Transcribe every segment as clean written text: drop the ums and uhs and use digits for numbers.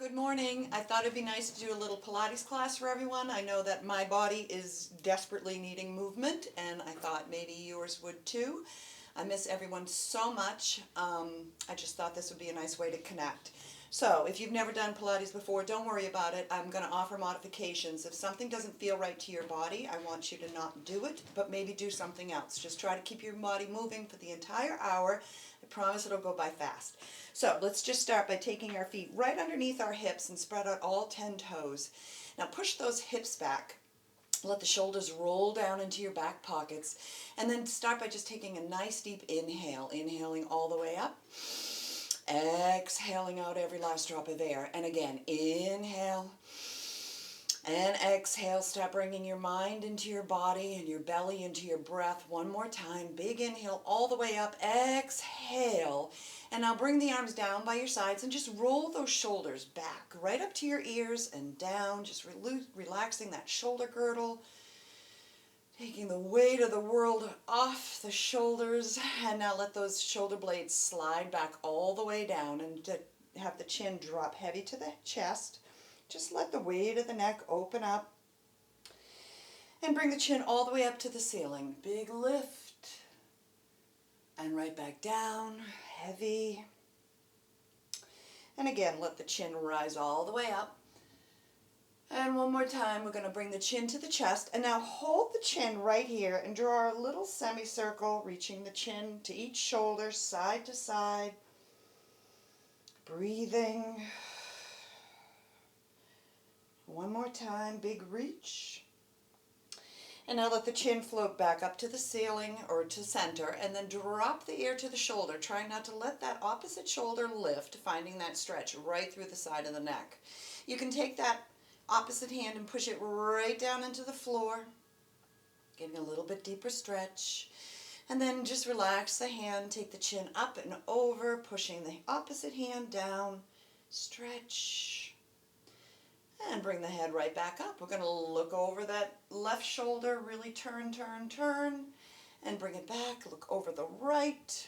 Good morning. I thought it'd be nice to do a little Pilates class for everyone. I know that my body is desperately needing movement, and I thought maybe yours would too. I miss everyone so much. I just thought this would be a nice way to connect. So if you've never done Pilates before, don't worry about it. I'm going to offer modifications. If something doesn't feel right to your body, I want you to not do it, but maybe do something else. Just try to keep your body moving for the entire hour. I promise it'll go by fast. So let's just start by taking our feet right underneath our hips and spread out all 10 toes. Now push those hips back. Let the shoulders roll down into your back pockets, and then start by just taking a nice deep inhale, inhaling all the way up, exhaling out every last drop of air, and again, inhale and exhale. Start bringing your mind into your body and your belly into your breath. One more time, big inhale all the way up, exhale, and now bring the arms down by your sides and just roll those shoulders back right up to your ears and down, just relaxing that shoulder girdle, taking the weight of the world off the shoulders. And now let those shoulder blades slide back all the way down and have the chin drop heavy to the chest. Just let the weight of the neck open up and bring the chin all the way up to the ceiling. Big lift and right back down, heavy. And again, let the chin rise all the way up. And one more time, we're going to bring the chin to the chest. And now hold the chin right here and draw a little semicircle, reaching the chin to each shoulder, side to side. Breathing. One more time, big reach. And now let the chin float back up to the ceiling or to center, and then drop the ear to the shoulder, trying not to let that opposite shoulder lift, finding that stretch right through the side of the neck. You can take that opposite hand and push it right down into the floor, getting a little bit deeper stretch. And then just relax the hand, take the chin up and over, pushing the opposite hand down, stretch. And bring the head right back up. We're going to look over that left shoulder, really turn, turn, turn, and bring it back. Look over the right.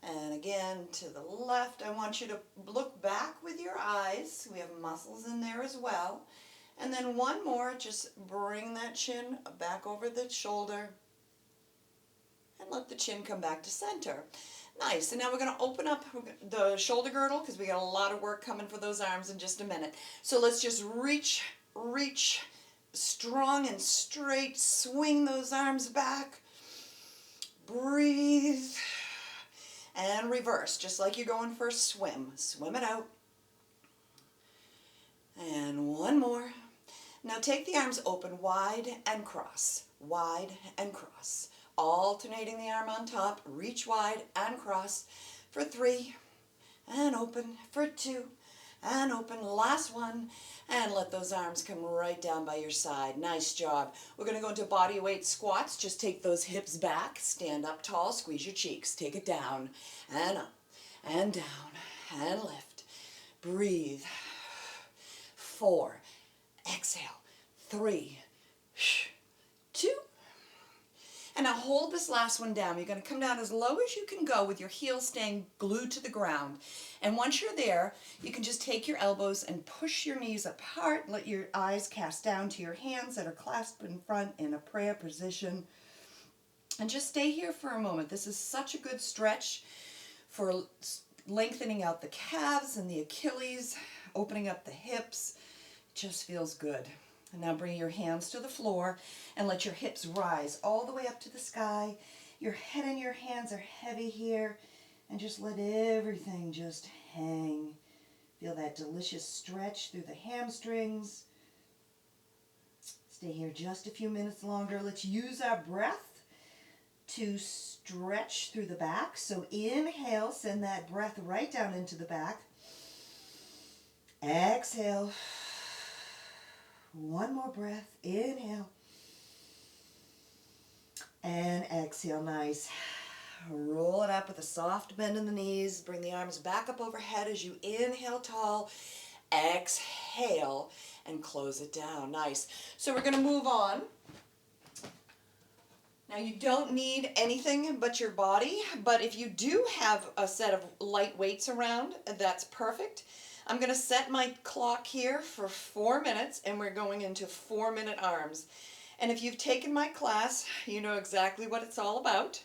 And again, to the left. I want you to look back with your eyes. We have muscles in there as well. And then one more, just bring that chin back over the shoulder and let the chin come back to center. Nice. And now we're going to open up the shoulder girdle because we got a lot of work coming for those arms in just a minute. So let's just reach strong and straight. Swing those arms back. Breathe. And reverse, just like you're going for a swim. Swim it out. And one more. Now take the arms open wide and cross. Wide and cross. Alternating the arm on top, reach wide and cross for 3, and open for 2, and open, last one, and let those arms come right down by your side. Nice job. We're going to go into body weight squats. Just take those hips back, stand up tall, squeeze your cheeks, take it down, and up, and down, and lift. Breathe. 4, exhale, 3, 2, and now hold this last one down. You're going to come down as low as you can go with your heels staying glued to the ground. And once you're there, you can just take your elbows and push your knees apart. Let your eyes cast down to your hands that are clasped in front in a prayer position. And just stay here for a moment. This is such a good stretch for lengthening out the calves and the Achilles, opening up the hips. It just feels good. And now bring your hands to the floor and let your hips rise all the way up to the sky. Your head and your hands are heavy here, and just let everything just hang. Feel that delicious stretch through the hamstrings. Stay here just a few minutes longer. Let's use our breath to stretch through the back. So inhale, send that breath right down into the back. Exhale. One more breath. Inhale. And exhale. Nice. Roll it up with a soft bend in the knees. Bring the arms back up overhead as you inhale tall. Exhale and close it down. Nice. So we're going to move on Now you don't need anything but your body, but if you do have a set of light weights around, that's perfect. I'm going to set my clock here for 4 minutes, and we're going into 4-minute arms. And if you've taken my class, you know exactly what it's all about.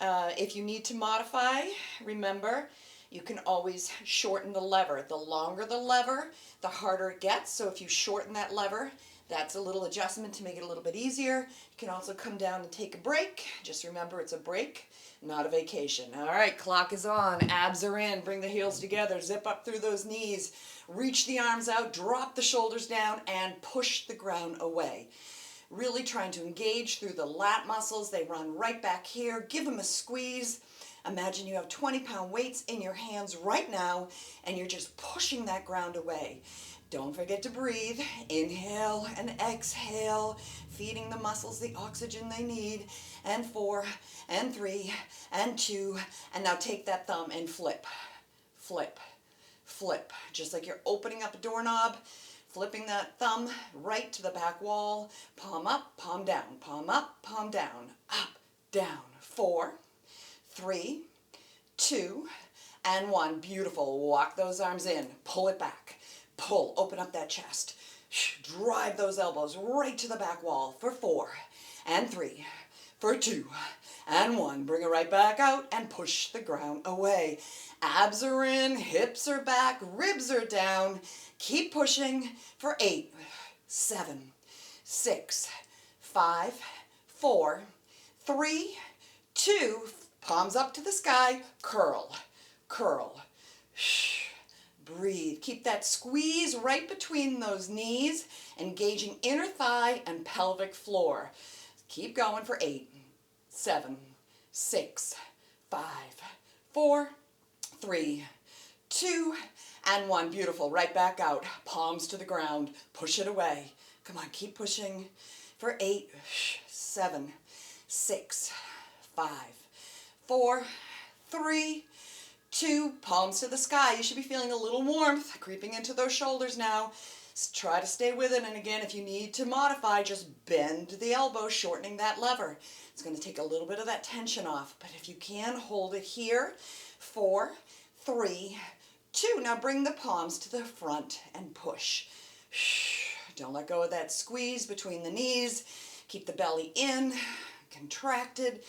If you need to modify, remember, you can always shorten the lever. The longer the lever, the harder it gets. So if you shorten that lever, that's a little adjustment to make it a little bit easier. You can also come down and take a break. Just remember, it's a break, not a vacation. All right, clock is on. Abs are in. Bring the heels together. Zip up through those knees. Reach the arms out. Drop the shoulders down and push the ground away. Really trying to engage through the lat muscles. They run right back here. Give them a squeeze. Imagine you have 20-pound weights in your hands right now, and you're just pushing that ground away. Don't forget to breathe. Inhale and exhale, feeding the muscles the oxygen they need. And 4, and 3, and 2. And now take that thumb and flip, flip, flip. Just like you're opening up a doorknob, flipping that thumb right to the back wall. Palm up, palm down, palm up, palm down, up, down. 4, 3, 2, and 1. Beautiful. Walk those arms in. Pull it back. Pull. Open up that chest. Drive those elbows right to the back wall for 4, and 3, for 2, and 1. Bring it right back out and push the ground away. Abs are in. Hips are back. Ribs are down. Keep pushing for 8, 7, 6, 5, 4, 3, 2, palms up to the sky, curl, curl, breathe. Keep that squeeze right between those knees, engaging inner thigh and pelvic floor. Keep going for 8, 7, 6, 5, 4, 3, 2, and 1. Beautiful. Right back out. Palms to the ground. Push it away. Come on, keep pushing for 8, 7, 6, 5, 4, 3, 2, palms to the sky. You should be feeling a little warmth creeping into those shoulders now. Try to stay with it, and again, if you need to modify, just bend the elbow, shortening that lever. It's going to take a little bit of that tension off, but if you can, hold it here. 4, 3, 2. Now bring the palms to the front and push. Don't let go of that squeeze between the knees. Keep the belly in, contracted,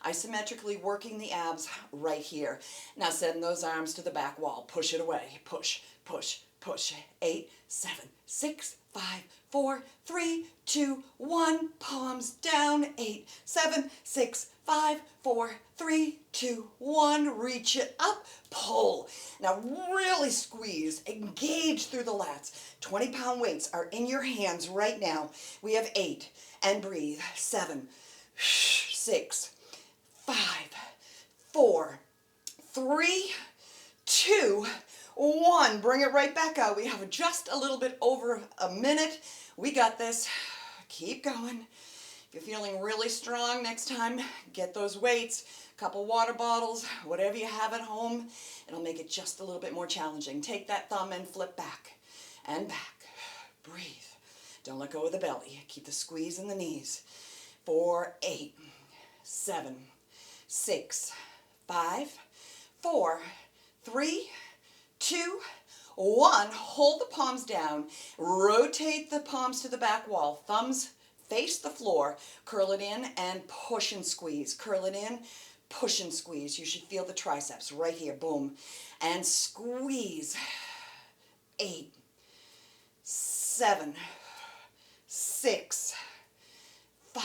isometrically working the abs right here. Now send those arms to the back wall. Push it away. Push, push, push. 8, 7, 6, 5, 4, 3, 2, 1. Palms down. 8, 7, 6, 5, 4, 3, 2, 1. Reach it up. Pull. Now really squeeze. Engage through the lats. 20-pound weights are in your hands right now. We have 8. And breathe. 7, 6, 5, 4, 3, 2, 1. Bring it right back out. We have just a little bit over a minute. We got this. Keep going. If you're feeling really strong next time, get those weights, a couple water bottles, whatever you have at home. It'll make it just a little bit more challenging. Take that thumb and flip back and back. Breathe. Don't let go of the belly. Keep the squeeze in the knees. 4, 8, 7, 6, 5, 4, 3, 2, 1. Hold the palms down. Rotate the palms to the back wall. Thumbs face the floor. Curl it in and push and squeeze. Curl it in, push and squeeze. You should feel the triceps right here. Boom. And squeeze. 8, 7, 6, 5,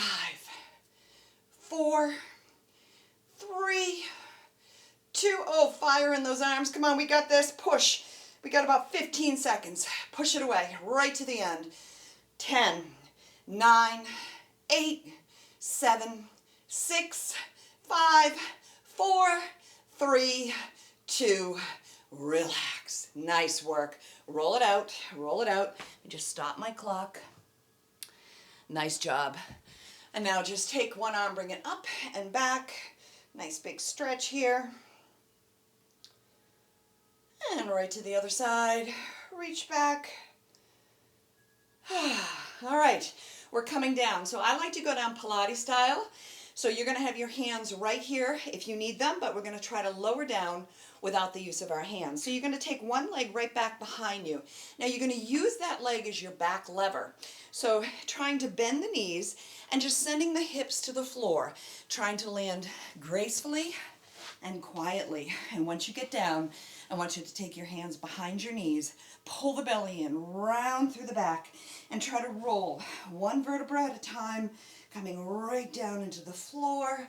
4, 3, 2. Oh, fire in those arms. Come on, we got this. Push. We got about 15 seconds. Push it away, right to the end. 10, 9, 8, 7, 6, 5, 4, 3, 2, relax. Nice work. Roll it out, roll it out. And just stop my clock. Nice job. And now just take one arm, bring it up and back. Nice big stretch here. And right to the other side. Reach back. All right. we're coming down. So I like to go down Pilates style. So you're going to have your hands right here if you need them, but we're going to try to lower down without the use of our hands. So you're going to take one leg right back behind you. Now you're going to use that leg as your back lever. So trying to bend the knees and just sending the hips to the floor, trying to land gracefully and quietly. And once you get down, I want you to take your hands behind your knees, pull the belly in, round through the back, and try to roll one vertebra at a time, coming right down into the floor.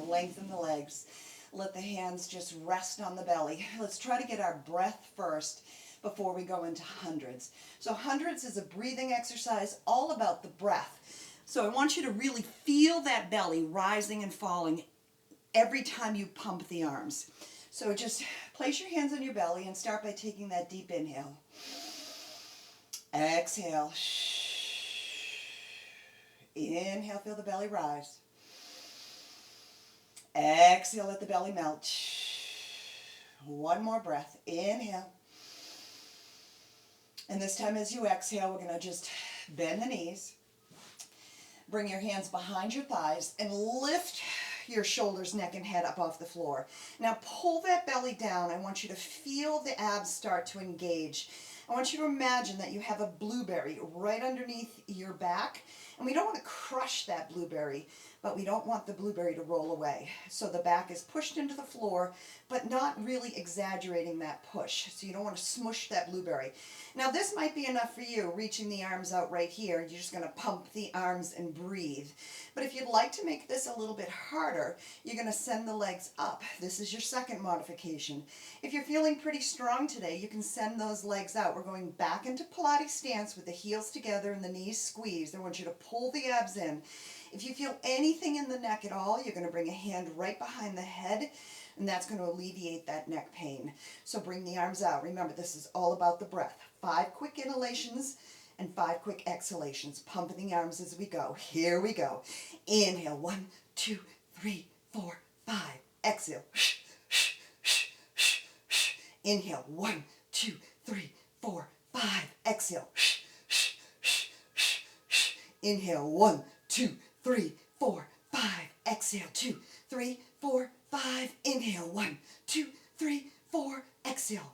Lengthen the legs. Let the hands just rest on the belly. Let's try to get our breath first before we go into hundreds. So hundreds is a breathing exercise all about the breath. So I want you to really feel that belly rising and falling every time you pump the arms. So just place your hands on your belly and start by taking that deep inhale. Exhale. Inhale, feel the belly rise. Exhale, let the belly melt. One more breath. Inhale. And this time as you exhale, we're going to just bend the knees. Bring your hands behind your thighs and lift your shoulders, neck, and head up off the floor. Now pull that belly down. I want you to feel the abs start to engage. I want you to imagine that you have a blueberry right underneath your back. And we don't want to crush that blueberry, but we don't want the blueberry to roll away. So the back is pushed into the floor, but not really exaggerating that push. So you don't want to smush that blueberry. Now this might be enough for you, reaching the arms out right here. You're just going to pump the arms and breathe. But if you'd like to make this a little bit harder, you're going to send the legs up. This is your second modification. If you're feeling pretty strong today, you can send those legs out. We're going back into Pilates stance with the heels together and the knees squeezed. I want you to pull the abs in. If you feel anything in the neck at all, you're going to bring a hand right behind the head, and that's going to alleviate that neck pain. So bring the arms out. Remember, this is all about the breath. 5 quick inhalations and 5 quick exhalations. Pumping the arms as we go. Here we go. Inhale, 1, 2, 3, 4, 5. Exhale. Inhale, 1, 2, 3, 4, 5. Exhale. Inhale, 1, 2, 3, 4, 5. Exhale, 2, 3, 4, 5. Inhale, 1, 2, 3, 4. Exhale.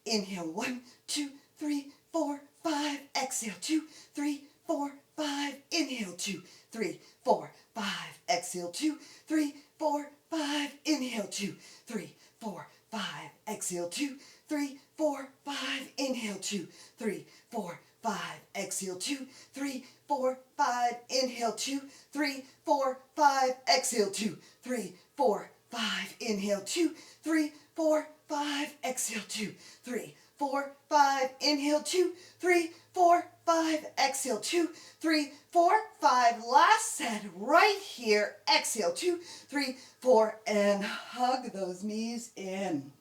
Inhale, 1, 2, 3, 4, 5. Exhale, 2, 3, 4, 5. Inhale, 2, 3, 4, 5. Exhale, 2, 3, 4, 5. Inhale, 2, 3, 4, 5. Exhale, 2, 3, 4, 5. Inhale, 2, 3, 4, 5. Exhale, 2, 3, 4, 5. Inhale, 2, 3, 4, 5. Exhale, 2, 3, 4, 5. Inhale, 2, 3, 4, 5. Exhale, 2, 3, 4, 5. Inhale, 2, 3, 4, 5. Exhale, 2, 3, 4, 5. Last set right here. Exhale, 2, 3, 4, and hug those knees in.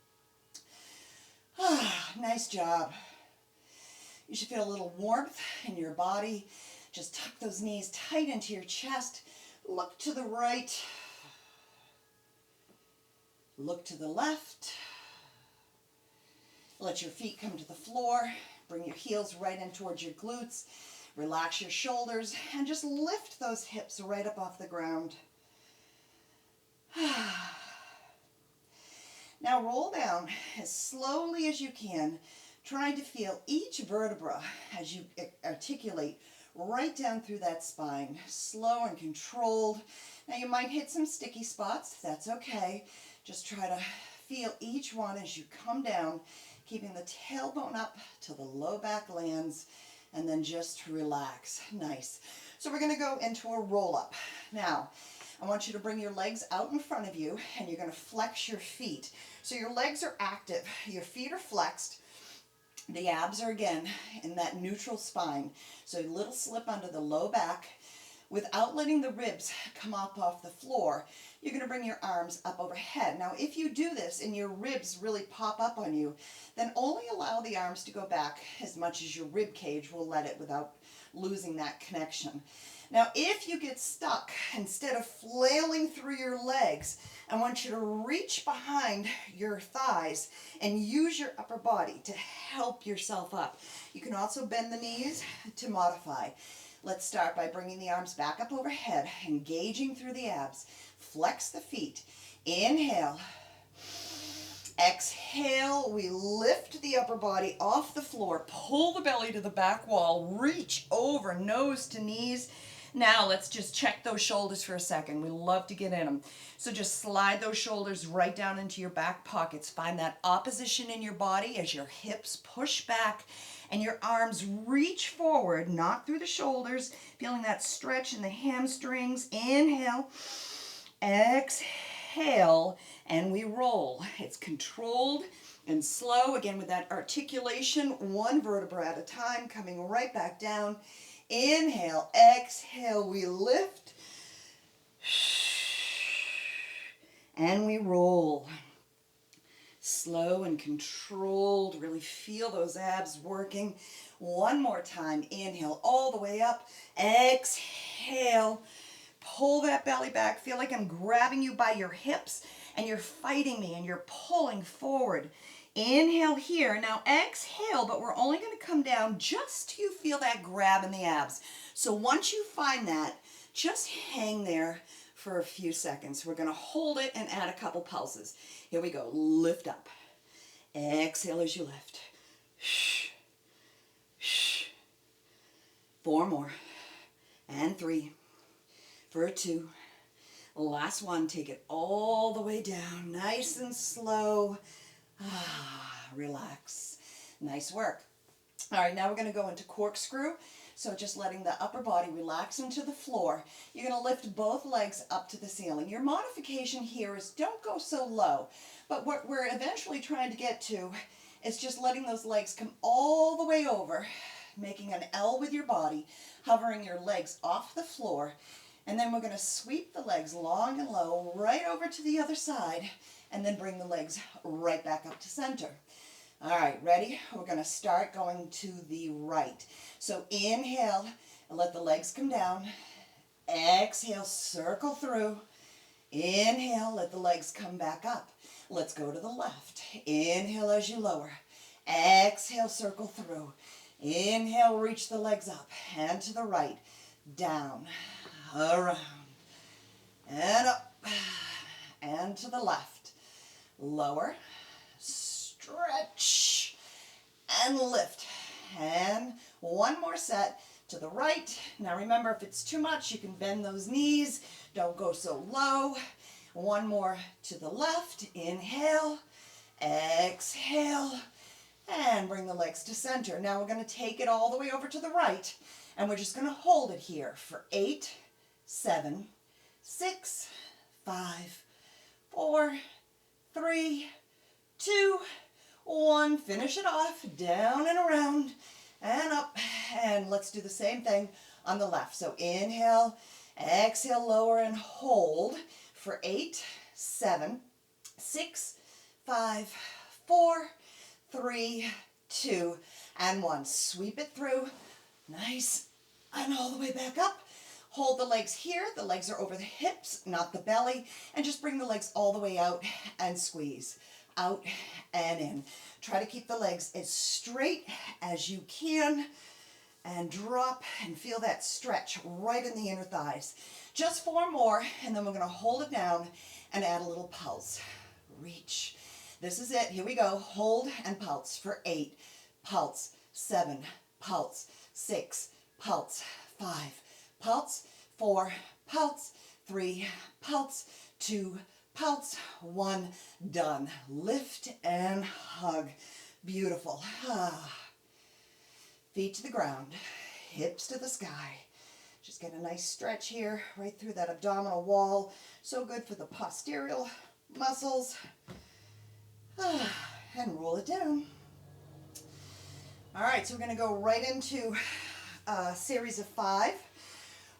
Nice job. You should feel a little warmth in your body. Just tuck those knees tight into your chest. Look to the right. Look to the left. Let your feet come to the floor. Bring your heels right in towards your glutes. Relax your shoulders and just lift those hips right up off the ground. Now roll down as slowly as you can, trying to feel each vertebra as you articulate right down through that spine. Slow and controlled. Now you might hit some sticky spots. That's okay. Just try to feel each one as you come down, keeping the tailbone up till the low back lands, and then just relax. Nice. So we're going to go into a roll-up. Now, I want you to bring your legs out in front of you, and you're going to flex your feet. So your legs are active. Your feet are flexed. The abs are, again, in that neutral spine. So a little slip under the low back. Without letting the ribs come up off the floor, you're going to bring your arms up overhead. Now, if you do this and your ribs really pop up on you, then only allow the arms to go back as much as your rib cage will let it without losing that connection. Now, if you get stuck, instead of flailing through your legs, I want you to reach behind your thighs and use your upper body to help yourself up. You can also bend the knees to modify. Let's start by bringing the arms back up overhead, engaging through the abs. Flex the feet. Inhale. Exhale, we lift the upper body off the floor, pull the belly to the back wall, reach over nose to knees. Now let's just check those shoulders for a second. We love to get in them. So just slide those shoulders right down into your back pockets. Find that opposition in your body as your hips push back and your arms reach forward, not through the shoulders, feeling that stretch in the hamstrings. Inhale, exhale, and we roll. It's controlled and slow, again with that articulation, one vertebra at a time, coming right back down. Inhale, exhale, we lift, and we roll. Slow and controlled, really feel those abs working. One more time, inhale all the way up, exhale, pull that belly back, feel like I'm grabbing you by your hips and you're fighting me and you're pulling forward. Inhale here, now exhale, but we're only going to come down just till you feel that grab in the abs. So once you find that, just hang there for a few seconds. We're going to hold it and add a couple pulses. Here we go, lift up. Exhale as you lift. 4 more, and 3, for 2. Last one, take it all the way down, nice and slow. Relax. Nice work. All right, now we're going to go into corkscrew. So just letting the upper body relax into the floor. You're going to lift both legs up to the ceiling. Your modification here is don't go so low. But what we're eventually trying to get to is just letting those legs come all the way over, making an L with your body, hovering your legs off the floor. And then we're going to sweep the legs long and low right over to the other side, and then bring the legs right back up to center. All right, ready? We're going to start going to the right. So inhale and let the legs come down. Exhale, circle through. Inhale, let the legs come back up. Let's go to the left. Inhale as you lower. Exhale, circle through. Inhale, reach the legs up. And to the right. Down. Around. And up. And to the left. Lower. Stretch. And lift. And one more set to the right. Now remember, if it's too much, you can bend those knees. Don't go so low. One more to the left. Inhale. Exhale. And bring the legs to center. Now we're going to take it all the way over to the right. And we're just going to hold it here for 8, 7, 6, 5, 4, 3, 2, 1. Finish it off. Down and around and up. And let's do the same thing on the left. So inhale, exhale, lower and hold for 8, 7, 6, 5, 4, 3, 2, and 1. Sweep it through. Nice. And all the way back up. Hold the legs here. The legs are over the hips, not the belly. And just bring the legs all the way out and squeeze. Out and in. Try to keep the legs as straight as you can. And drop and feel that stretch right in the inner thighs. Just 4 more, and then we're going to hold it down and add a little pulse. Reach. This is it. Here we go. Hold and pulse for 8. Pulse. 7. Pulse. 6. Pulse. 5. Pulse. 4. Pulse. 3. Pulse. 2. Pulse. 1. Done. Lift and hug. Beautiful. Feet to the ground. Hips to the sky. Just get a nice stretch here, right through that abdominal wall. So good for the posterior muscles. And roll it down. All right, so we're going to go right into a series of 5,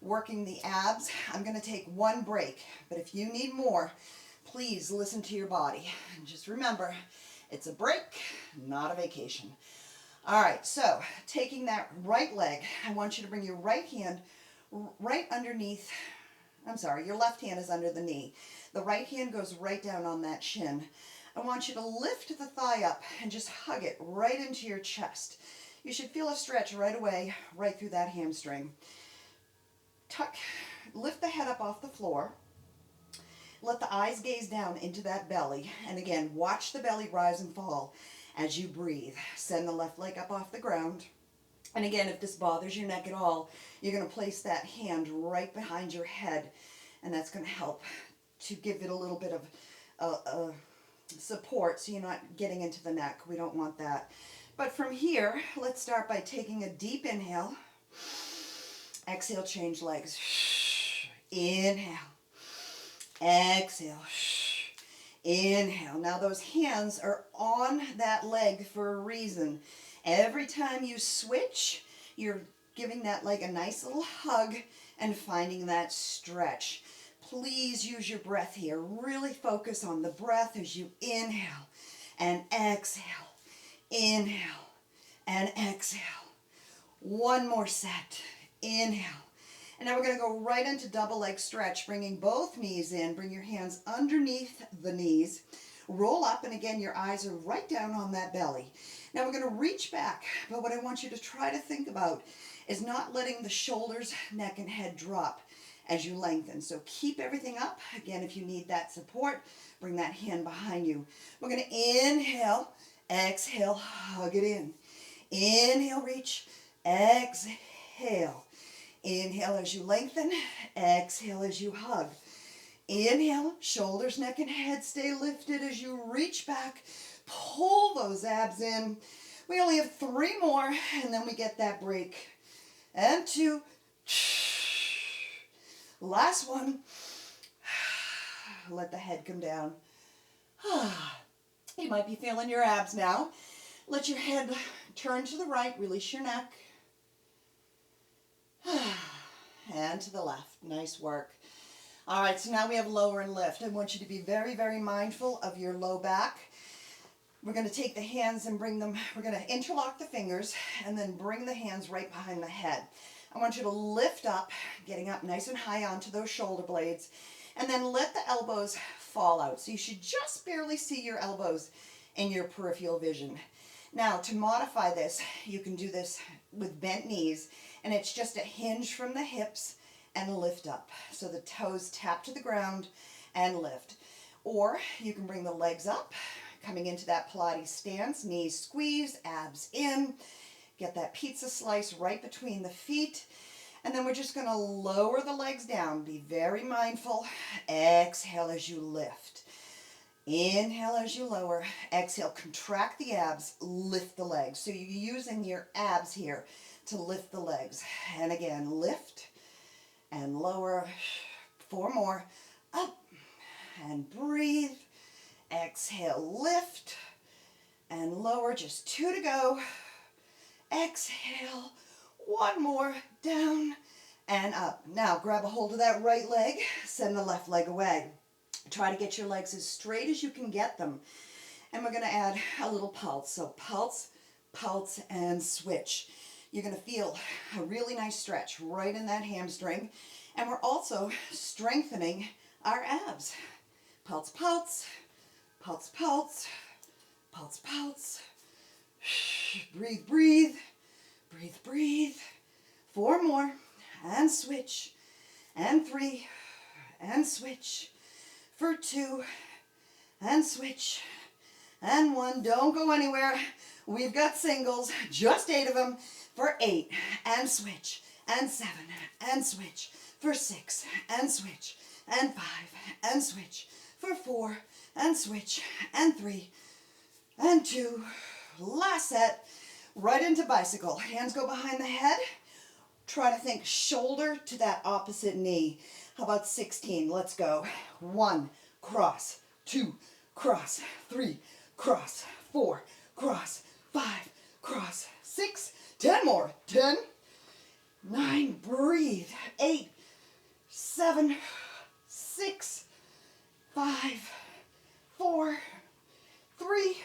working the abs. I'm going to take 1 break, but if you need more, please listen to your body. And just remember, it's a break, not a vacation. All right, so taking that right leg, I want you to bring your right hand right underneath your left hand is under the knee. The right hand goes right down on that shin. I want you to lift the thigh up and just hug it right into your chest. You should feel a stretch right away, right through that hamstring. Tuck, lift the head up off the floor. Let the eyes gaze down into that belly. And again, watch the belly rise and fall as you breathe. Send the left leg up off the ground. And again, if this bothers your neck at all, you're going to place that hand right behind your head. And that's going to help to give it a little bit of support so you're not getting into the neck. We don't want that. But from here, let's start by taking a deep inhale. Exhale, change legs. Inhale. Exhale. Inhale. Now those hands are on that leg for a reason. Every time you switch, you're giving that leg a nice little hug and finding that stretch. Please use your breath here. Really focus on the breath as you inhale and exhale. Inhale and exhale. One more set. Inhale. And now we're going to go right into double leg stretch, bringing both knees in. Bring your hands underneath the knees. Roll up, and again, your eyes are right down on that belly. Now we're going to reach back, but what I want you to try to think about is not letting the shoulders, neck, and head drop as you lengthen. So keep everything up. Again, if you need that support, bring that hand behind you. We're going to inhale, exhale, hug it in. Inhale, reach, exhale. Inhale as you lengthen, exhale as you hug. Inhale, shoulders, neck, and head stay lifted as you reach back. Pull those abs in. We only have 3 more, and then we get that break. And 2. Last one. Let the head come down. You might be feeling your abs now. Let your head turn to the right. Release your neck. And to the left. Nice work. All right, so now we have lower and lift. I want you to be very, very mindful of your low back. We're going to take the hands and bring them, we're going to interlock the fingers and then bring the hands right behind the head. I want you to lift up, getting up nice and high onto those shoulder blades, and then let the elbows fall out. So you should just barely see your elbows in your peripheral vision. Now, to modify this, you can do this with bent knees, and it's just a hinge from the hips and lift up. So the toes tap to the ground and lift. Or you can bring the legs up, coming into that Pilates stance, knees squeeze, abs in. Get that pizza slice right between the feet. And then we're just going to lower the legs down. Be very mindful. Exhale as you lift. Inhale as you lower. Exhale, contract the abs, lift the legs. So you're using your abs here to lift the legs. And again, lift and lower. 4 more. Up and breathe. Exhale, lift and lower. Just 2 to go. Exhale. 1 more. Down and up. Now grab a hold of that right leg. Send the left leg away. Try to get your legs as straight as you can get them. And we're going to add a little pulse. So pulse, pulse, and switch. You're going to feel a really nice stretch right in that hamstring. And we're also strengthening our abs. Pulse, pulse, pulse, pulse, pulse, pulse. Breathe, breathe, breathe, breathe. 4 more, and switch, and 3, and switch. For 2, and switch, and 1. Don't go anywhere. We've got singles, just 8 of them. For 8, and switch, and 7, and switch. For 6, and switch, and 5, and switch. For 4, and switch, and 3, and 2. Last set, right into bicycle. Hands go behind the head. Try to think shoulder to that opposite knee. How about 16? Let's go. 1, cross. 2, cross. 3, cross. 4, cross. 5, cross. 6, 10 more. 10, 9, breathe. 8, 7, 6, 5, 4, 3,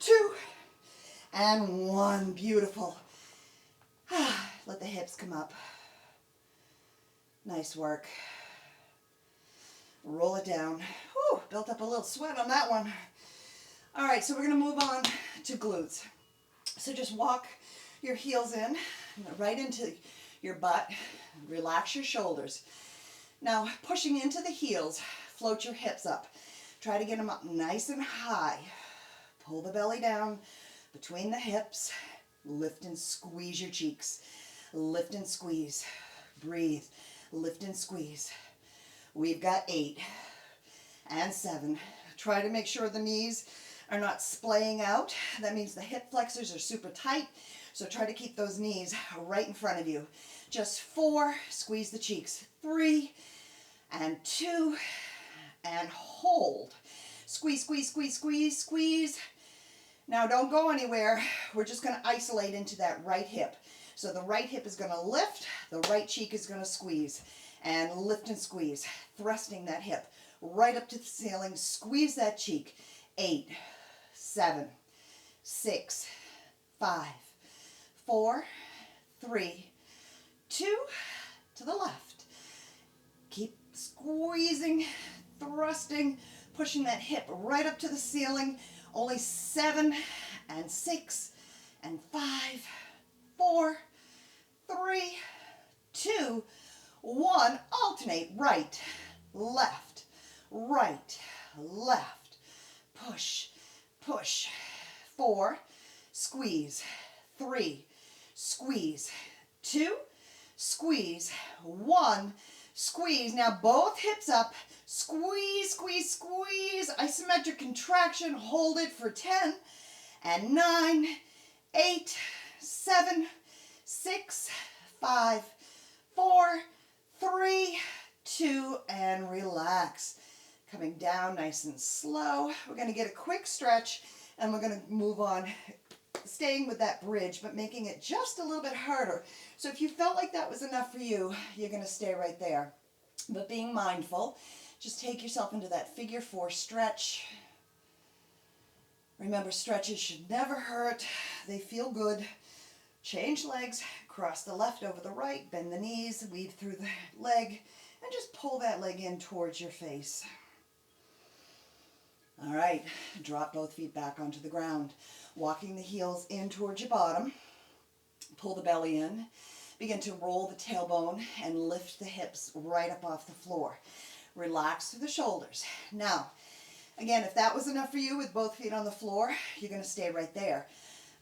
2, and 1. Beautiful. Let the hips come up. Nice work. Roll it down. Whew, built up a little sweat on that one. All right, so we're going to move on to glutes. So just walk your heels in, right into your butt. Relax your shoulders. Now, pushing into the heels, float your hips up. Try to get them up nice and high. Pull the belly down between the hips. Lift and squeeze your cheeks. Lift and squeeze. Breathe. Lift and squeeze. We've got 8 and 7. Try to make sure the knees are not splaying out. That means the hip flexors are super tight. So try to keep those knees right in front of you. Just 4, squeeze the cheeks. 3 and 2 and hold. Squeeze, squeeze, squeeze, squeeze, squeeze. Now don't go anywhere. We're just going to isolate into that right hip. So the right hip is going to lift, the right cheek is going to squeeze. And lift and squeeze, thrusting that hip right up to the ceiling. Squeeze that cheek. 8, 7, 6, 5, 4, 3, 2, to the left. Keep squeezing, thrusting, pushing that hip right up to the ceiling. Only 7 and 6 and 5, 4, 3, 2, 1. Alternate. Right, left, right, left. Push, push. 4, squeeze. 3, squeeze. 2, squeeze. 1, squeeze. Now both hips up. Squeeze, squeeze, squeeze. Isometric contraction. Hold it for 10 and 9, 8, 7, 6, 5, 4, 3, 2, and relax. Coming down nice and slow. We're going to get a quick stretch and we're going to move on, staying with that bridge, but making it just a little bit harder. So if you felt like that was enough for you, you're going to stay right there. But being mindful, just take yourself into that figure 4 stretch. Remember, stretches should never hurt. They feel good. Change legs, cross the left over the right, bend the knees, weave through the leg, and just pull that leg in towards your face. All right, drop both feet back onto the ground. Walking the heels in towards your bottom. Pull the belly in. Begin to roll the tailbone and lift the hips right up off the floor. Relax through the shoulders. Now, again, if that was enough for you with both feet on the floor, you're going to stay right there.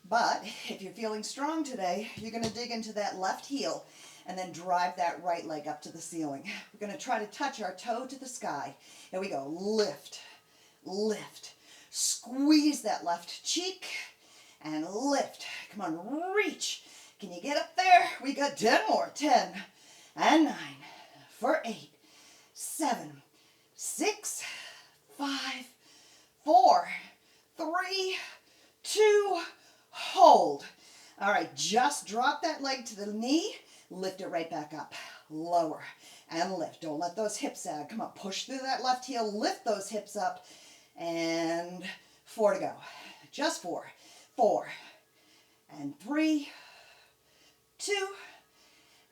But if you're feeling strong today, you're going to dig into that left heel and then drive that right leg up to the ceiling. We're going to try to touch our toe to the sky. Here we go. Lift, lift. Squeeze that left cheek and lift. Come on, reach. Can you get up there? We got 10 more. 10 and 9 for 8, 7, 6, 5, 4, 3, 2, hold. All right, just drop that leg to the knee. Lift it right back up. Lower and lift. Don't let those hips sag. Come on, push through that left heel. Lift those hips up. And 4 to go. Just 4. 4 and 3, 2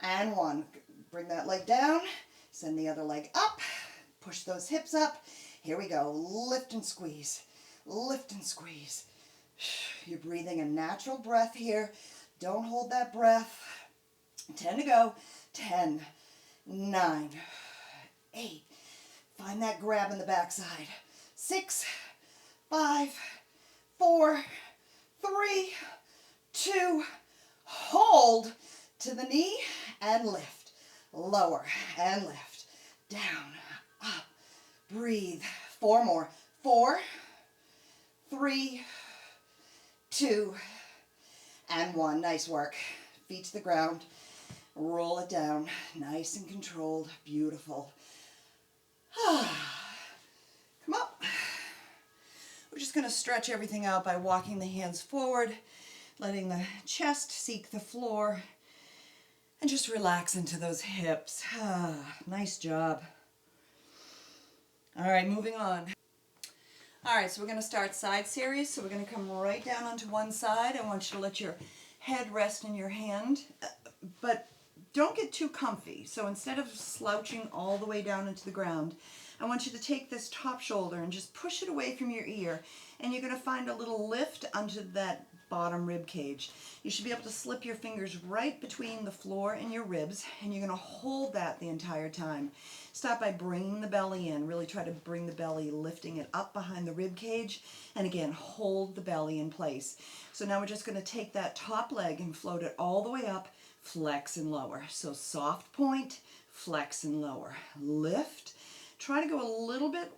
and 1. Bring that leg down. Send the other leg up. Push those hips up. Here we go. Lift and squeeze. Lift and squeeze. You're breathing a natural breath here. Don't hold that breath. 10 to go. 10, 9, 8. Find that grab in the backside. 6, 5, 4, 3, 2. Hold to the knee and lift. Lower and lift. Down, up. Breathe. 4 more. 4, 3, 2, and 1. Nice work. Feet to the ground. Roll it down. Nice and controlled. Beautiful. Come up. We're just going to stretch everything out by walking the hands forward, letting the chest seek the floor, and just relax into those hips. Nice job. All right, moving on. All right, so we're going to start side series. So we're going to come right down onto one side. I want you to let your head rest in your hand, but don't get too comfy. So instead of slouching all the way down into the ground, I want you to take this top shoulder and just push it away from your ear, and you're going to find a little lift onto that bottom rib cage. You should be able to slip your fingers right between the floor and your ribs, and you're going to hold that the entire time. Start by bringing the belly in. Really try to bring the belly, lifting it up behind the rib cage, and again, hold the belly in place. So now we're just going to take that top leg and float it all the way up, flex and lower. So soft point, flex and lower. Lift. Try to go a little bit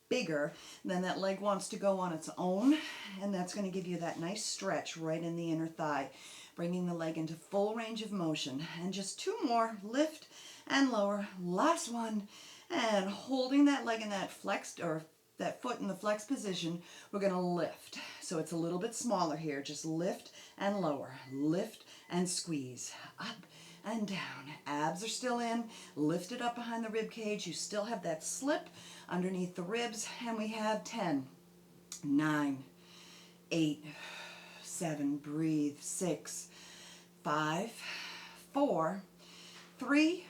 bigger than that leg wants to go on its own, and that's going to give you that nice stretch right in the inner thigh, bringing the leg into full range of motion. And just 2 more, lift and lower. Last one, and holding that leg in that flexed, or that foot in the flexed position, we're going to lift. So it's a little bit smaller here. Just lift and lower, lift and squeeze, up and down. Abs are still in, lift it up behind the rib cage. You still have that slip underneath the ribs, and we have 10, 9, 8, 7, breathe, 6, 5, 4, 3,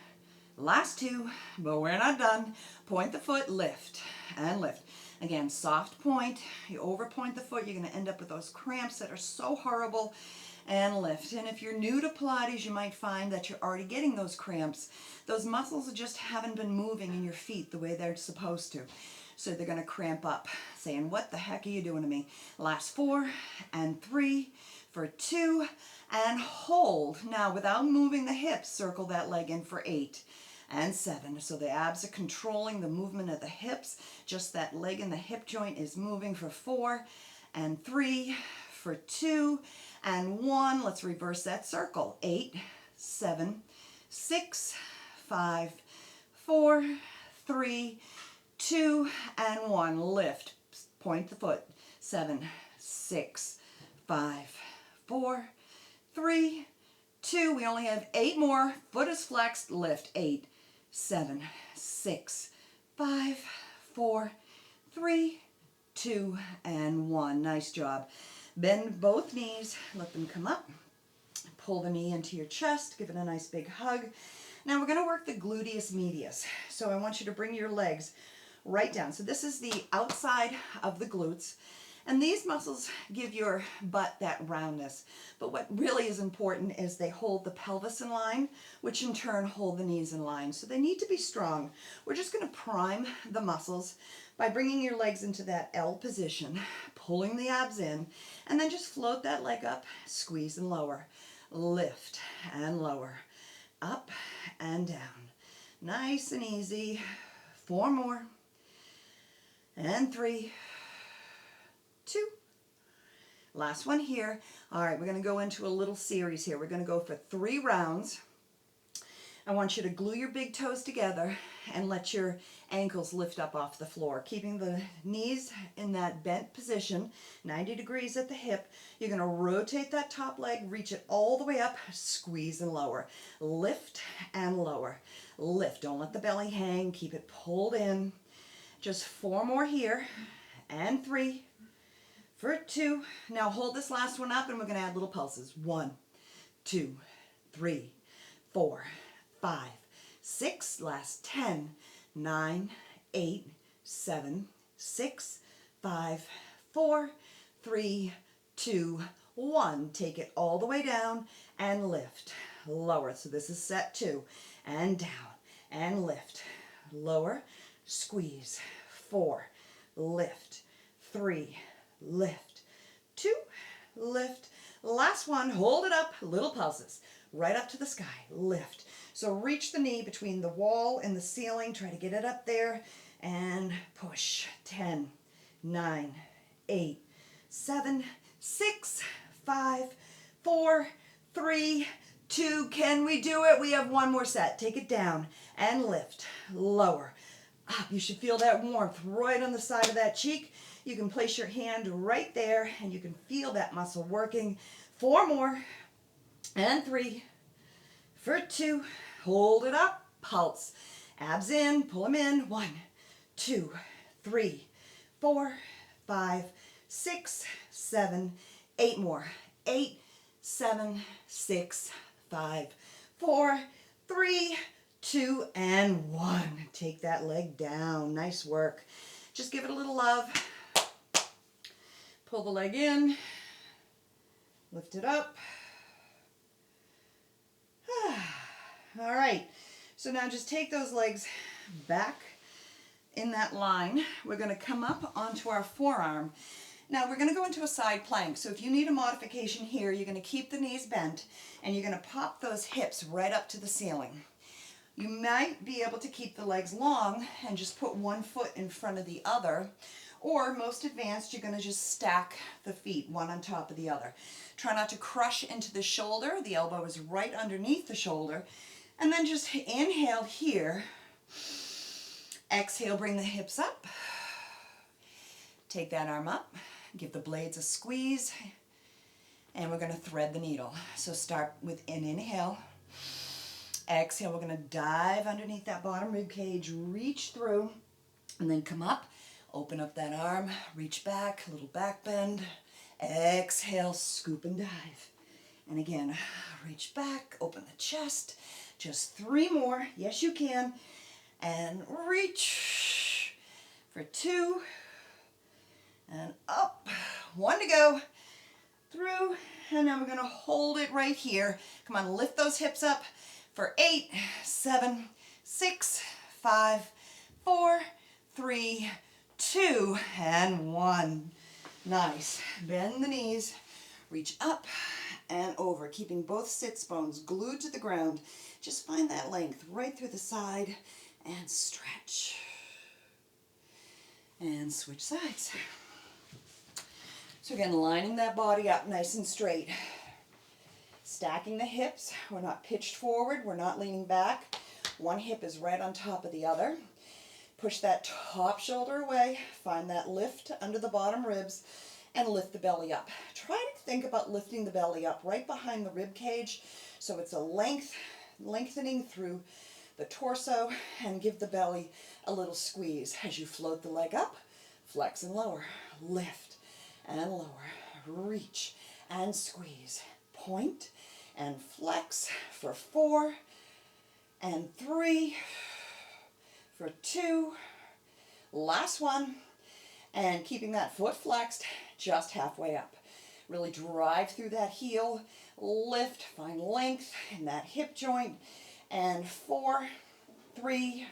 last 2, but we're not done. Point the foot, lift and lift. Again, soft point. You over point the foot, you're going to end up with those cramps that are so horrible, and lift. And if you're new to Pilates, you might find that you're already getting those cramps. Those muscles just haven't been moving in your feet the way they're supposed to. So they're going to cramp up, saying, what the heck are you doing to me? Last 4 and 3 for 2, and hold. Now, without moving the hips, circle that leg in for 8 and 7. So the abs are controlling the movement of the hips. Just that leg in the hip joint is moving for 4 and 3 for 2 and 1. Let's reverse that circle. 8, 7, 6, 5, 4, 3, 2, and 1. Lift. Point the foot. 7, 6, 5, 4, 3, 2. We only have 8 more. Foot is flexed. Lift. 8, 7, 6, 5, 4, 3, 2, and 1. Nice job. Bend both knees, let them come up. Pull the knee into your chest, give it a nice big hug. Now we're going to work the gluteus medius. So I want you to bring your legs right down. So this is the outside of the glutes. And these muscles give your butt that roundness. But what really is important is they hold the pelvis in line, which in turn hold the knees in line. So they need to be strong. We're just going to prime the muscles by bringing your legs into that L position, pulling the abs in, and then just float that leg up, squeeze and lower, lift and lower, up and down. Nice and easy. 4 more, and 3, 2. Last one here. All right, we're going to go into a little series here. We're going to go for 3 rounds. I want you to glue your big toes together and let your ankles lift up off the floor, keeping the knees in that bent position, 90 degrees at the hip. You're going to rotate that top leg, reach it all the way up, squeeze and lower. Lift and lower. Lift. Don't let the belly hang. Keep it pulled in. Just 4 more here, and 3 for 2. Now hold this last one up, and we're going to add little pulses. 1, 2, 3, 4, 5, 6, last 10, 9, 8, 7, 6, 5, 4, 3, 2, 1. Take it all the way down and lift. Lower. So this is set 2. And down and lift. Lower. Squeeze. 4. Lift. 3. Lift. 2. Lift. Last one. Hold it up. Little pulses. Right up to the sky. Lift. So reach the knee between the wall and the ceiling. Try to get it up there. And push. 10, 9, 8, 7, 6, 5, 4, 3, 2. Can we do it? We have 1 more set. Take it down and lift. Lower. Up. You should feel that warmth right on the side of that cheek. You can place your hand right there and you can feel that muscle working. 4 more. And 3 for 2. Hold it up. Pulse. Abs in. Pull them in. 1, 2, 3, 4, 5, 6, 7, 8 more. 8, 7, 6, 5, 4, 3, 2, and 1. Take that leg down. Nice work. Just give it a little love. Pull the leg in. Lift it up. All right. So now just take those legs back in that line. We're going to come up onto our forearm. Now we're going to go into a side plank. So if you need a modification here, you're going to keep the knees bent and you're going to pop those hips right up to the ceiling. You might be able to keep the legs long and just put one foot in front of the other, or most advanced, you're going to just stack the feet one on top of the other. Try not to crush into the shoulder. The elbow is right underneath the shoulder. And then just inhale here. Exhale, bring the hips up. Take that arm up. Give the blades a squeeze. And we're going to thread the needle. So start with an inhale. Exhale, we're going to dive underneath that bottom rib cage, reach through, and then come up. Open up that arm, reach back, a little back bend. Exhale, scoop and dive. And again, reach back, open the chest. Just 3 more. Yes, you can. And reach for 2. And up. 1 to go. Through. And then we're going to hold it right here. Come on, lift those hips up for 8, 7, 6, 5, 4, 3, 2, and 1. Nice. Bend the knees, reach up and over, keeping both sits bones glued to the ground. Just find that length right through the side and stretch. And switch sides. So again, lining that body up nice and straight. Stacking the hips. We're not pitched forward, we're not leaning back. One hip is right on top of the other. Push that top shoulder away, find that lift under the bottom ribs, and lift the belly up. Try to think about lifting the belly up right behind the rib cage, so it's a lengthening through the torso, and give the belly a little squeeze. As you float the leg up, flex and lower, lift and lower, reach and squeeze, point and flex for 4 and 3, for 2, last one, and keeping that foot flexed just halfway up. Really drive through that heel, lift, find length in that hip joint, and 4, 3,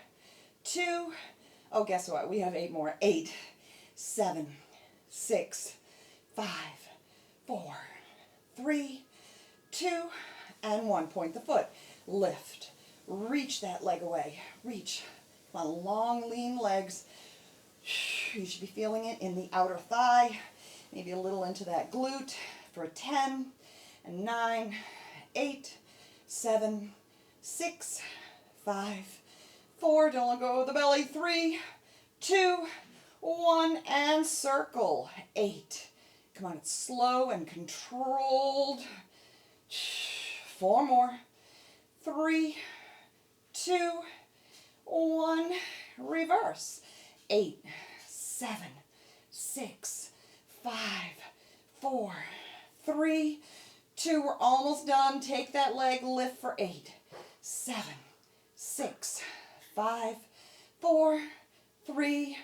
2, oh, guess what? We have 8 more. 8, 7, 6, 5, 4, 3, 2, and 1. Point the foot, lift, reach that leg away, reach. Come on, long, lean legs. You should be feeling it in the outer thigh, maybe a little into that glute for 10, and 9, 8, 7, 6, 5, 4, don't let go of the belly, 3, 2, 1, and circle, 8. Come on, it's slow and controlled. 4 more, 3, 2, 1, reverse. 8, 7, 6, 5, 4, 3, 2. We're almost done. Take that leg, lift for 8, 7, 6, 5, 4, 3,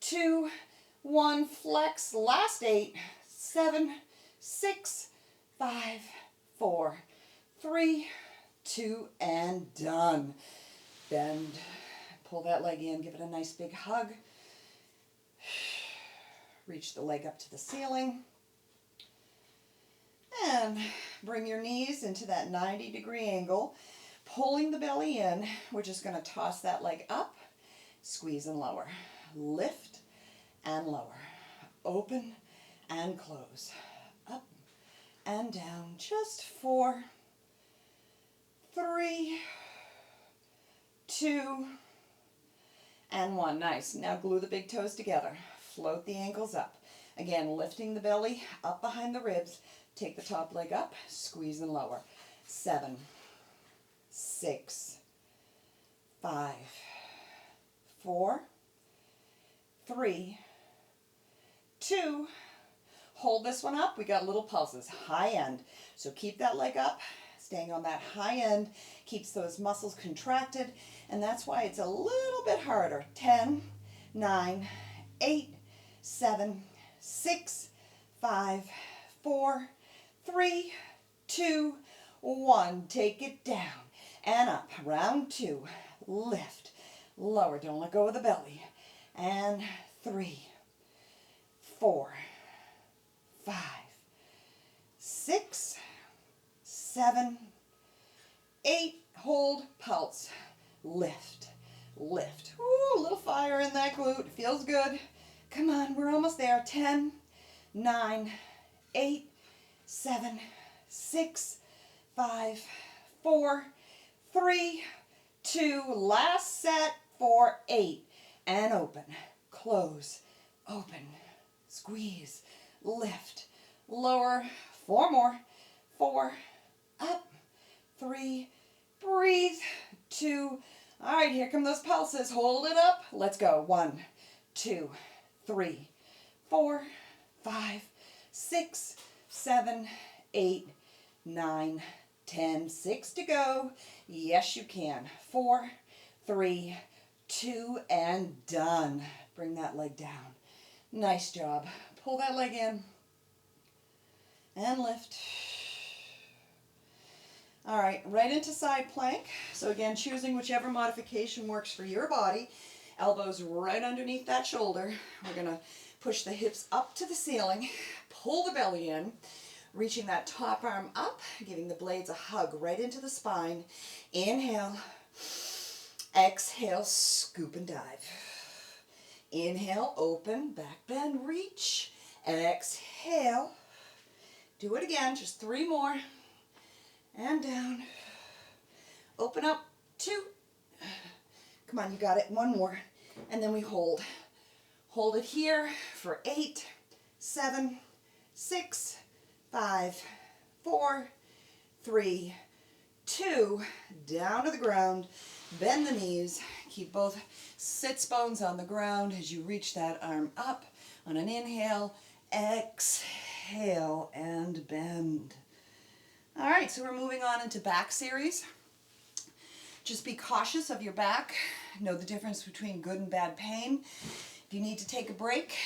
2, 1. Flex. Last 8, 7, 6, 5, 4, 3, 2, and done. Bend. Pull that leg in, give it a nice big hug. Reach the leg up to the ceiling. And bring your knees into that 90-degree angle. Pulling the belly in, we're just going to toss that leg up, squeeze and lower. Lift and lower. Open and close. Up and down. Just 4, 3, 2, and 1. Nice. Now glue the big toes together. Float the ankles up. Again, lifting the belly up behind the ribs. Take the top leg up, squeeze and lower. 7, 6, 5, 4, 3, 2. Hold this one up. We got little pulses. High end. So keep that leg up. staying on that high end, keeps those muscles contracted, and that's why it's a little bit harder. 10, 9, 8, 7, 6, 5, 4, 3, 2, 1. Take it down and up. Round 2. Lift. Lower. Don't let go of the belly. And 3, 4, 5, 6, 7, 8. Hold. Pulse. Lift. Lift. Ooh, a little fire in that glute. Feels good. Come on, we're almost there. 10, 9, 8, 7, 6, 5, 4, 3, 2. Last set for 8. And open. Close. Open. Squeeze. Lift. Lower. 4 more. 4. Up. 3. Breathe. 2. All right, here come those pulses. Hold it up. Let's go. 1, 2, 3, 4, 5, 6, 7, 8, 9, 10. 6 to go. Yes, you can. 4, 3, 2, and done. Bring that leg down. Nice job. Pull that leg in and lift. All right, right into side plank. So again, choosing whichever modification works for your body. Elbows right underneath that shoulder. We're gonna push the hips up to the ceiling, pull the belly in, reaching that top arm up, giving the blades a hug right into the spine. Inhale, exhale, scoop and dive. Inhale, open, back bend, reach. Exhale. Do it again, just 3 more. And down. Open up. 2. Come on, you got it. 1 more. And then we hold. Hold it here for 8, 7, 6, 5, 4, 3, 2. Down to the ground. Bend the knees. Keep both sits bones on the ground as you reach that arm up. On an inhale, exhale, and bend. All right, so we're moving on into back series. Just be cautious of your back. Know the difference between good and bad pain. If you need to take a break,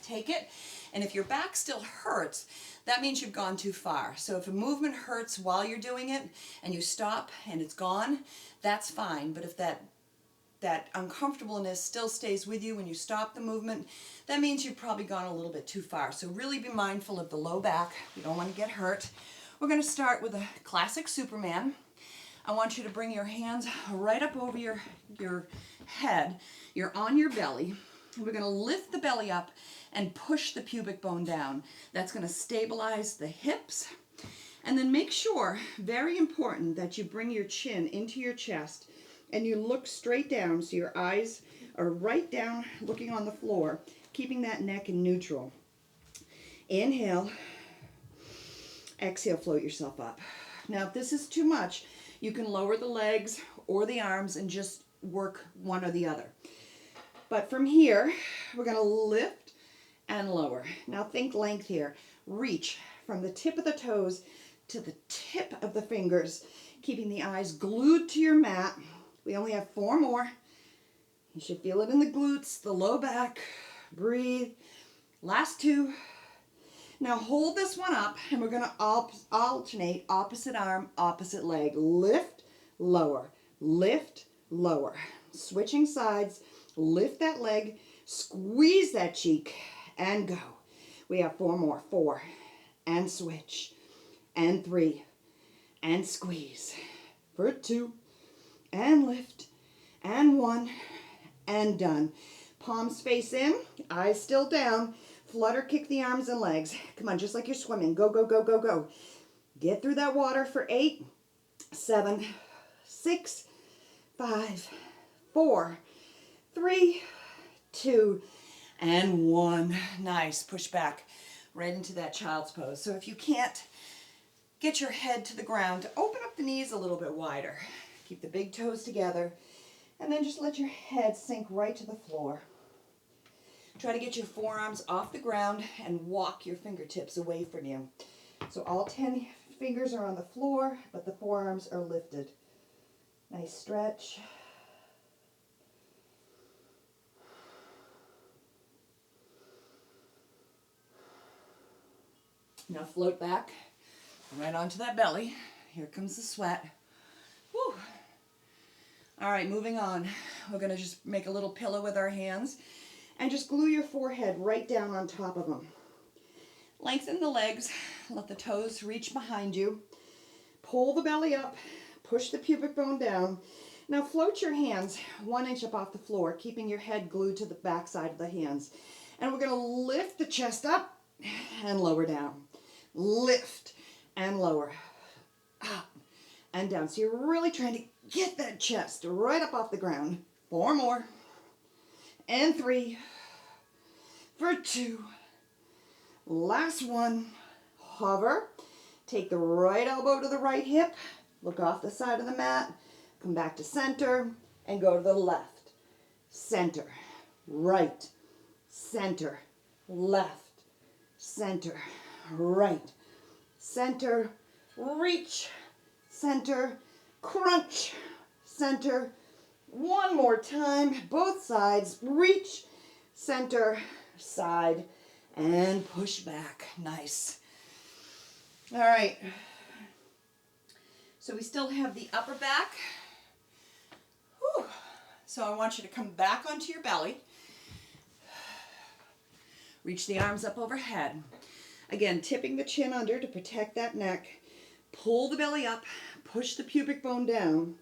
take it. And if your back still hurts, that means you've gone too far. So if a movement hurts while you're doing it and you stop and it's gone, that's fine. But if that uncomfortableness still stays with you when you stop the movement, that means you've probably gone a little bit too far. So really be mindful of the low back. You don't want to get hurt. We're going to start with a classic Superman. I want you to bring your hands right up over your head. You're on your belly. We're going to lift the belly up and push the pubic bone down. That's going to stabilize the hips. And then make sure, very important, that you bring your chin into your chest and you look straight down so your eyes are right down looking on the floor, keeping that neck in neutral. Inhale. Exhale, float yourself up. Now, if this is too much, you can lower the legs or the arms and just work one or the other. But from here, we're going to lift and lower. Now, think length here. Reach from the tip of the toes to the tip of the fingers, keeping the eyes glued to your mat. We only have 4 more. You should feel it in the glutes, the low back. Breathe. Last 2. Now hold this one up, and we're going to alternate opposite arm, opposite leg. Lift, lower, lift, lower. Switching sides, lift that leg, squeeze that cheek, and go. We have 4 more. 4, and switch, and 3, and squeeze. For 2, and lift, and 1, and done. Palms face in, eyes still down. Flutter kick the arms and legs. Come on, just like you're swimming. Go, go, go, go, go. Get through that water for 8, 7, 6, 5, 4, 3, 2, and 1. Nice. Push back right into that child's pose. So if you can't get your head to the ground, open up the knees a little bit wider. Keep the big toes together. And then just let your head sink right to the floor. Try to get your forearms off the ground and walk your fingertips away from you. So all 10 fingers are on the floor, but the forearms are lifted. Nice stretch. Now float back right onto that belly. Here comes the sweat. Whew. All right, moving on. We're going to just make a little pillow with our hands and just glue your forehead right down on top of them. Lengthen the legs, let the toes reach behind you. Pull the belly up, push the pubic bone down. Now float your hands 1 inch up off the floor, keeping your head glued to the back side of the hands. And we're going to lift the chest up and lower down. Lift and lower. Up and down. So you're really trying to get that chest right up off the ground. 4 more. And 3. For 2. Last one. Hover. Take the right elbow to the right hip. Look off the side of the mat. Come back to center and go to the left. Center. Right. Center. Left. Center. Right. Center. Reach. Center. Crunch. Center. One more time. Both sides. Reach. Center. Side. And push back. Nice. All right. So we still have the upper back. Whew. So I want you to come back onto your belly. Reach the arms up overhead. Again, tipping the chin under to protect that neck. Pull the belly up, push the pubic bone down,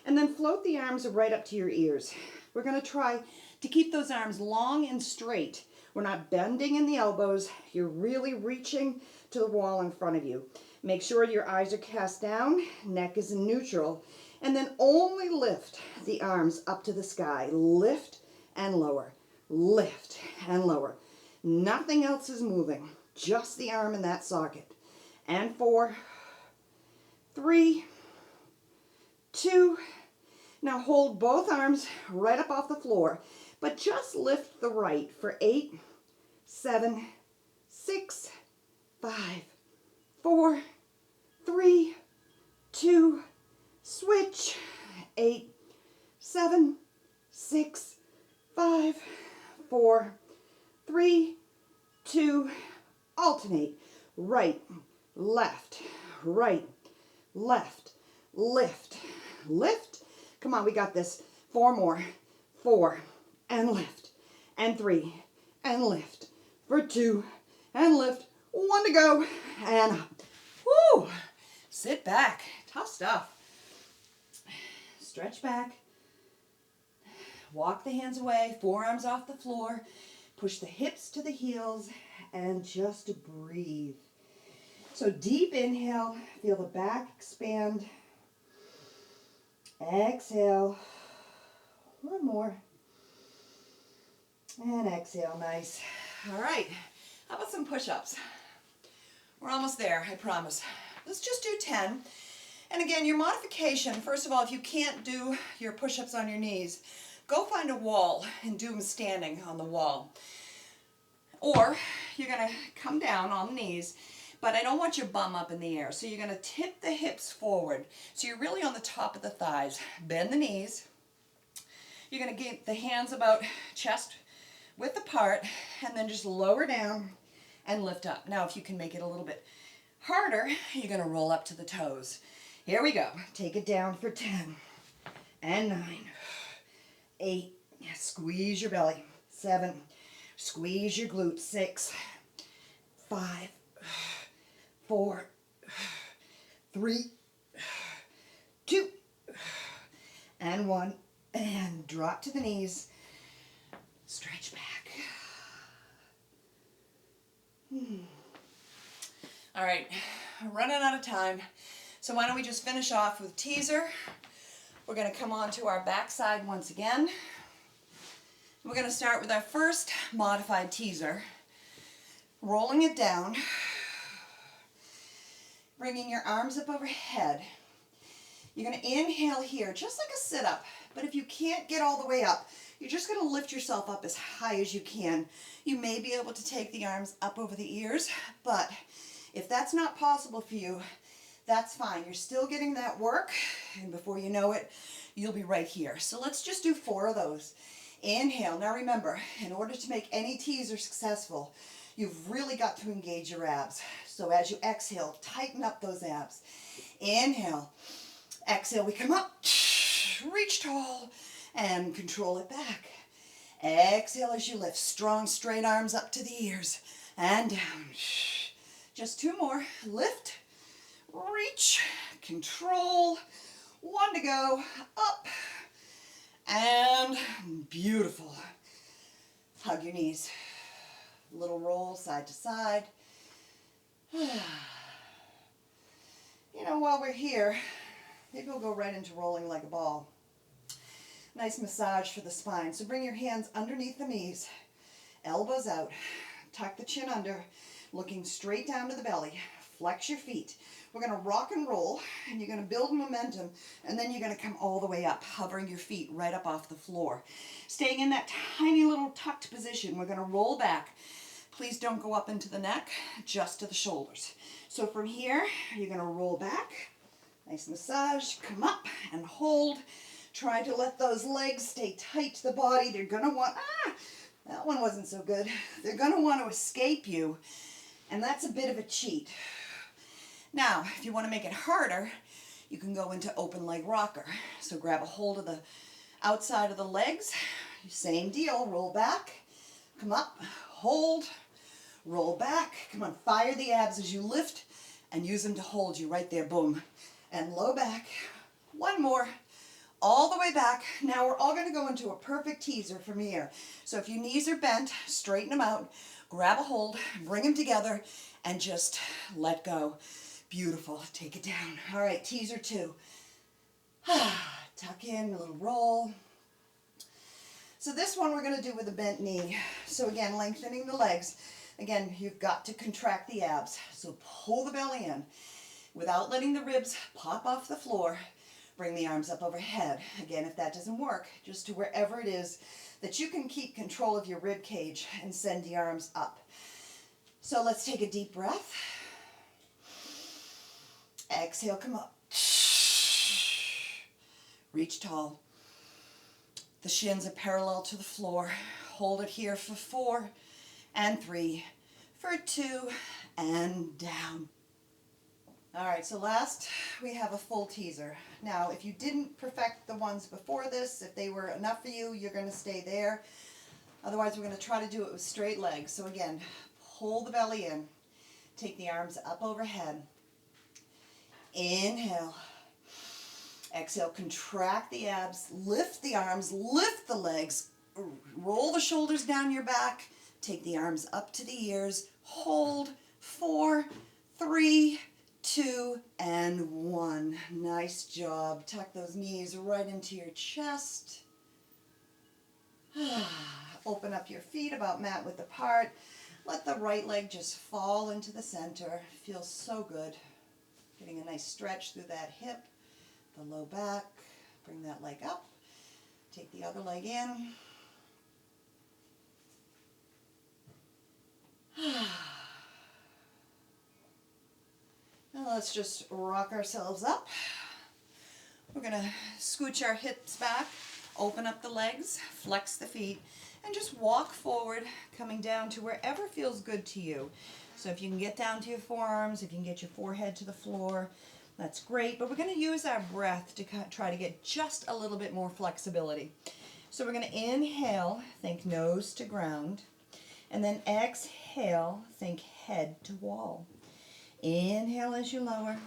and then float the arms right up to your ears. We're going to try to keep those arms long and straight. We're not bending in the elbows. You're really reaching to the wall in front of you. Make sure your eyes are cast down, neck is in neutral, and then only lift the arms up to the sky. Lift and lower, lift and lower. Nothing else is moving, just the arm in that socket. And 4, 3, 2. Now hold both arms right up off the floor, but just lift the right for 8, 7, 6, 5, 4, 3, 2, switch. 8, 7, 6, 5, 4, 3, 2, alternate. Right, left, right, left, lift, lift. Come on, we got this. 4 more. 4, and lift, and 3, and lift. For 2, and lift. 1 to go, and up. Woo! Sit back. Tough stuff. Stretch back. Walk the hands away, forearms off the floor. Push the hips to the heels, and just breathe. So deep inhale, feel the back expand. Exhale. 1 more. And exhale, nice. All right, how about some push-ups? We're almost there, I promise. Let's just do 10. And again, your modification, first of all, if you can't do your push-ups on your knees, go find a wall and do them standing on the wall. Or you're gonna come down on the knees, but I don't want your bum up in the air. So you're gonna tip the hips forward. So you're really on the top of the thighs. Bend the knees. You're gonna get the hands about chest width apart, and then just lower down and lift up. Now, if you can make it a little bit harder, you're gonna roll up to the toes. Here we go. Take it down for 10 and 9, 8, squeeze your belly, 7, squeeze your glutes, 6, 5, 4, 3, 2, and 1, and drop to the knees. Stretch back. All right, I'm running out of time. So why don't we just finish off with teaser. We're gonna come on to our backside once again. We're gonna start with our first modified teaser. Rolling it down. Bringing your arms up overhead. You're gonna inhale here, just like a sit-up. But if you can't get all the way up, you're just going to lift yourself up as high as you can. You may be able to take the arms up over the ears, but if that's not possible for you, That's fine. You're still getting that work, and before you know it, you'll be right here. So let's just do 4 of those. Inhale. Now remember, in order to make any teaser successful, you've really got to engage your abs. So as you exhale, tighten up those abs. Inhale. Exhale, we come up, reach tall, and control it back. Exhale as you lift, strong straight arms up to the ears, and down. Just 2 more. Lift, reach, control. 1 to go, up, and beautiful. Hug your knees. Little roll side to side. You know, while we're here, maybe we'll go right into rolling like a ball. Nice massage for the spine. So bring your hands underneath the knees, elbows out, tuck the chin under, looking straight down to the belly. Flex your feet. We're going to rock and roll, and you're going to build momentum, and then you're going to come all the way up, hovering your feet right up off the floor. Staying in that tiny little tucked position, we're going to roll back. Please don't go up into the neck, just to the shoulders. So from here, you're going to roll back. Nice massage. Come up and hold. Try to let those legs stay tight to the body. They're going to want, that one wasn't so good. They're going to want to escape you, and that's a bit of a cheat. Now, if you want to make it harder, you can go into open leg rocker. So grab a hold of the outside of the legs. Same deal. Roll back. Come up. Hold. Roll back. Come on. Fire the abs as you lift and use them to hold you right there. Boom. And low back. 1 more. All the way back. Now we're all going to go into a perfect teaser from here. So if your knees are bent, straighten them out. Grab a hold. Bring them together and just let go. Beautiful. Take it down. All right, teaser 2. Tuck in, a little roll. So this one we're going to do with a bent knee. So again, lengthening the legs. Again, you've got to contract the abs. So pull the belly in without letting the ribs pop off the floor. Bring the arms up overhead. Again, if that doesn't work, just to wherever it is that you can keep control of your rib cage and send the arms up. So let's take a deep breath. Exhale, come up. Reach tall. The shins are parallel to the floor. Hold it here for 4 and 3, for 2, and down. All right, so last we have a full teaser. Now, if you didn't perfect the ones before this, if they were enough for you, you're going to stay there. Otherwise, we're going to try to do it with straight legs. So again, pull the belly in. Take the arms up overhead. Inhale. Exhale, contract the abs, lift the arms, lift the legs, roll the shoulders down your back, take the arms up to the ears, hold, 4, 3, 2, and 1. Nice job. Tuck those knees right into your chest. Open up your feet about mat width apart. Let the right leg just fall into the center. Feels so good. Getting a nice stretch through that hip, the low back. Bring that leg up. Take the other leg in. Now let's just rock ourselves up. We're going to scooch our hips back, open up the legs, flex the feet, and just walk forward, coming down to wherever feels good to you. So if you can get down to your forearms, if you can get your forehead to the floor, that's great. But we're going to use our breath to try to get just a little bit more flexibility. So we're going to inhale, think nose to ground, and then exhale, think head to wall. Inhale as you lower,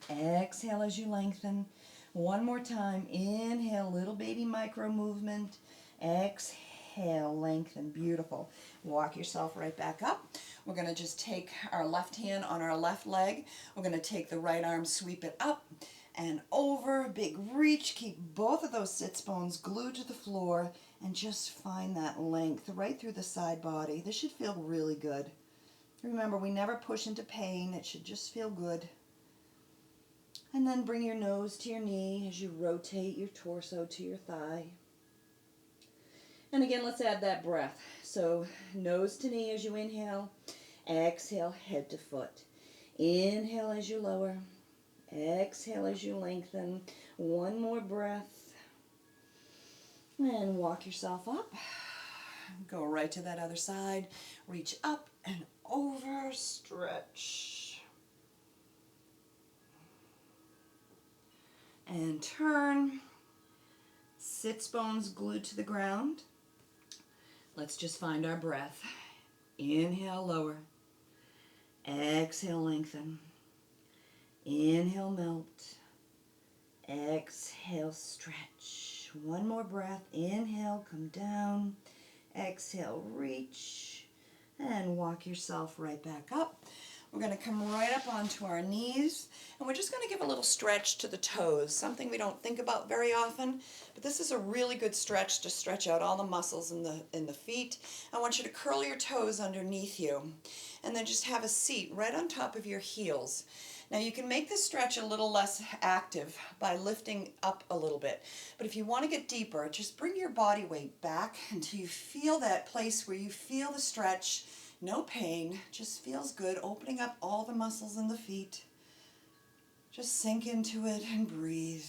exhale as you lengthen. 1 more time. Inhale, little baby micro movement. Exhale, lengthen. Beautiful. Walk yourself right back up. We're going to just take our left hand on our left leg. We're going to take the right arm, sweep it up and over. Big reach. Keep both of those sits bones glued to the floor and just find that length right through the side body. This should feel really good. Remember, we never push into pain. It should just feel good. And then bring your nose to your knee as you rotate your torso to your thigh. And again, let's add that breath. So nose to knee as you inhale. Exhale, head to foot. Inhale as you lower. Exhale as you lengthen. One more breath. And walk yourself up. Go right to that other side. Reach up and over. Stretch. And turn. Sits bones glued to the ground. Let's just find our breath. Inhale, lower. Exhale, lengthen. Inhale, melt. Exhale, stretch. One more breath. Inhale, come down. Exhale, reach. And walk yourself right back up. We're going to come right up onto our knees, and we're just going to give a little stretch to the toes, something we don't think about very often, but this is a really good stretch to stretch out all the muscles in the feet. I want you to curl your toes underneath you, and then just have a seat right on top of your heels. Now you can make this stretch a little less active by lifting up a little bit, but if you want to get deeper, just bring your body weight back until you feel that place where you feel the stretch. No pain, just feels good, opening up all the muscles in the feet. Just sink into it and breathe.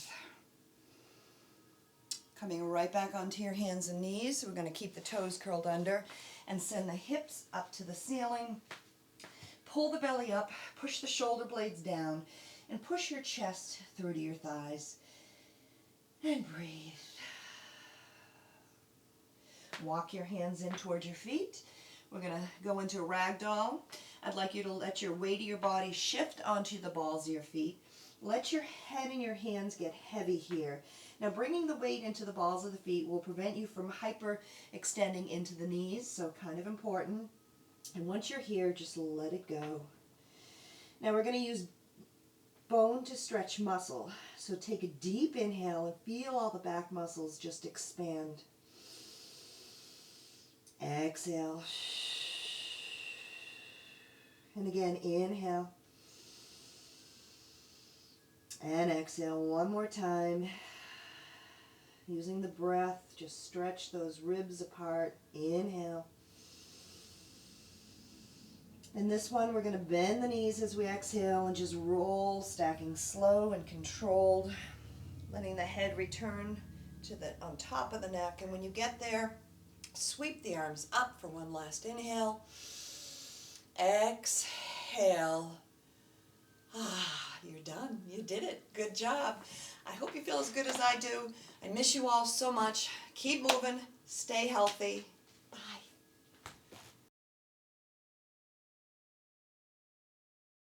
Coming right back onto your hands and knees, we're going to keep the toes curled under and send the hips up to the ceiling. Pull the belly up, push the shoulder blades down, and push your chest through to your thighs. And breathe. Walk your hands in towards your feet. We're going to go into a ragdoll. I'd like you to let your weight of your body shift onto the balls of your feet. Let your head and your hands get heavy here. Now bringing the weight into the balls of the feet will prevent you from hyper-extending into the knees, so kind of important. And once you're here, just let it go. Now we're going to use bone to stretch muscle. So take a deep inhale and feel all the back muscles just expand. Exhale. And again, inhale. And exhale one more time. Using the breath, just stretch those ribs apart. Inhale. In this one, we're going to bend the knees as we exhale and just roll, stacking slow and controlled, letting the head return to the on top of the neck. And when you get there, sweep the arms up for one last inhale. Exhale. You're done. You did it. Good job. I hope you feel as good as I do. I miss you all so much. Keep moving. Stay healthy.